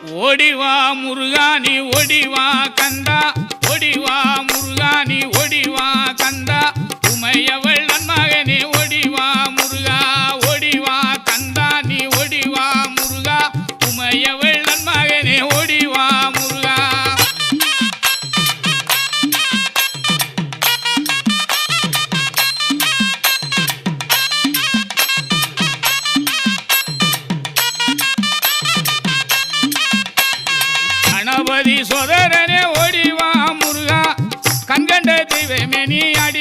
ஓடிவா முருகா நீ ஓடிவா கந்தா, ஓடிவா முருகா நீ ஓடிவா கந்தா, உமையவள் நன்மகனே ஓடிவா முருகா, ஓடிவா கந்தா நீ ஓடிவா முருகா, உமையவள் நன்மகனே ஓடிவா முருகா. கணபதி சோதரனே ஓடிவா முருகா, கண்கண்ட தெய்வமே நீ அடி